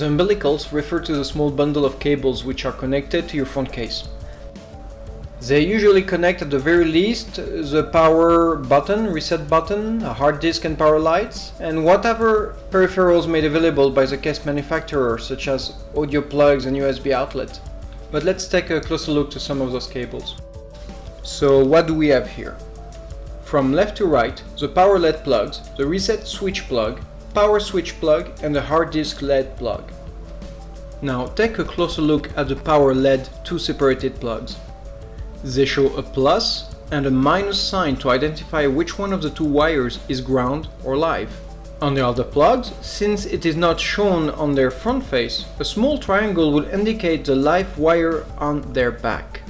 The umbilicals refer to the small bundle of cables which are connected to your front case. They usually connect at the very least the power button, reset button, a hard disk and power lights, and whatever peripherals made available by the case manufacturer, such as audio plugs and USB outlet. But let's take a closer look to some of those cables. So what do we have here? From left to right, the power LED plugs, the reset switch plug, power switch plug, and the hard disk LED plug. Now take a closer look at the power LED two separated plugs. They show a plus and a minus sign to identify which one of the two wires is ground or live. On the other plugs, since it is not shown on their front face, a small triangle will indicate the live wire on their back.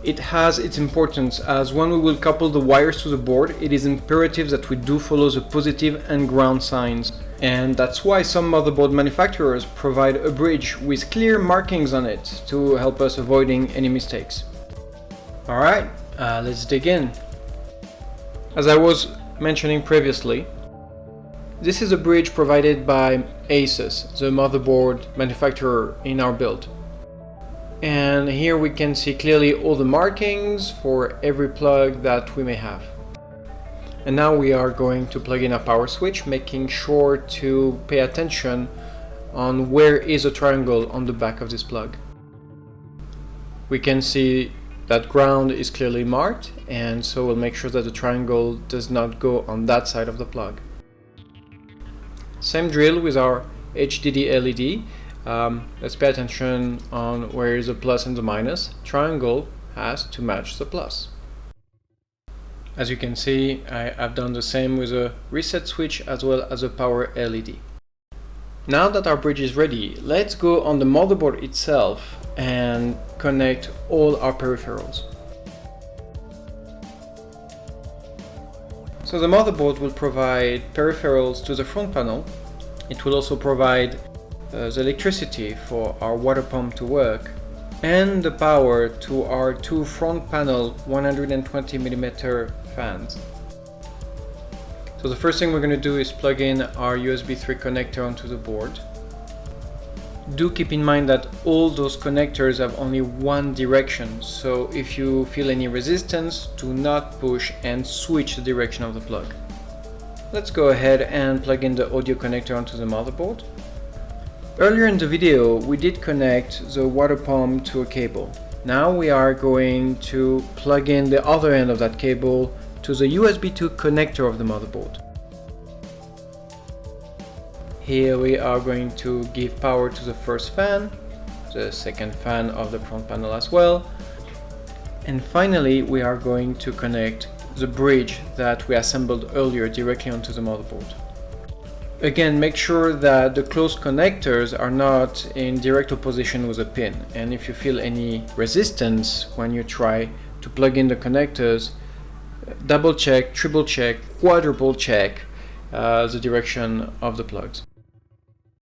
It has its importance as when we will couple the wires to the board, it is imperative that we do follow the positive and ground signs. And that's why some motherboard manufacturers provide a bridge with clear markings on it to help us avoiding any mistakes. Alright, let's dig in. As I was mentioning previously, this is a bridge provided by Asus, the motherboard manufacturer in our build. And here we can see clearly all the markings for every plug that we may have. And now we are going to plug in a power switch, making sure to pay attention on where is a triangle on the back of this plug. We can see that ground is clearly marked, and so we'll make sure that the triangle does not go on that side of the plug. Same drill with our HDD LED. Let's pay attention on where is the plus and the minus. Triangle has to match the plus. As you can see, I have done the same with a reset switch as well as a power LED. Now that our bridge is ready, let's go on the motherboard itself and connect all our peripherals. So the motherboard will provide peripherals to the front panel. It will also provide the electricity for our water pump to work and the power to our two front panel 120mm fans. So the first thing we're going to do is plug in our USB 3 connector onto the board. Do keep in mind that all those connectors have only one direction, so if you feel any resistance, do not push and switch the direction of the plug. Let's go ahead and plug in the audio connector onto the motherboard. Earlier in the video we did connect the water pump to a cable. Now we are going to plug in the other end of that cable to the USB 2 connector of the motherboard. Here we are going to give power to the first fan, the second fan of the front panel as well, and finally we are going to connect the bridge that we assembled earlier directly onto the motherboard. Again, make sure that the closed connectors are not in direct opposition with a pin, and if you feel any resistance when you try to plug in the connectors, double check, triple check, quadruple check the direction of the plugs.